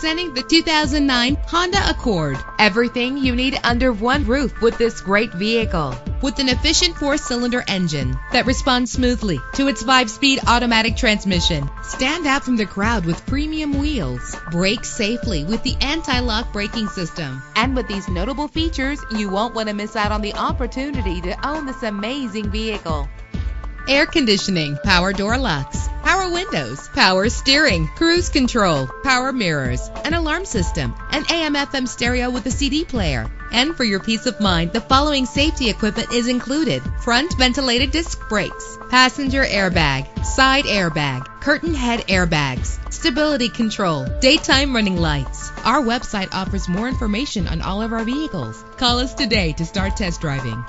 Presenting the 2009 Honda Accord. Everything you need under one roof with this great vehicle. With an efficient 4-cylinder engine that responds smoothly to its 5-speed automatic transmission. Stand out from the crowd with premium wheels. Brake safely with the anti-lock braking system. And with these notable features, you won't want to miss out on the opportunity to own this amazing vehicle. Air conditioning, power door locks, power windows, power steering, cruise control, power mirrors, an alarm system, an AM/FM stereo with a CD player. And for your peace of mind, the following safety equipment is included: front ventilated disc brakes, passenger airbag, side airbag, curtain head airbags, stability control, daytime running lights. Our website offers more information on all of our vehicles. Call us today to start test driving.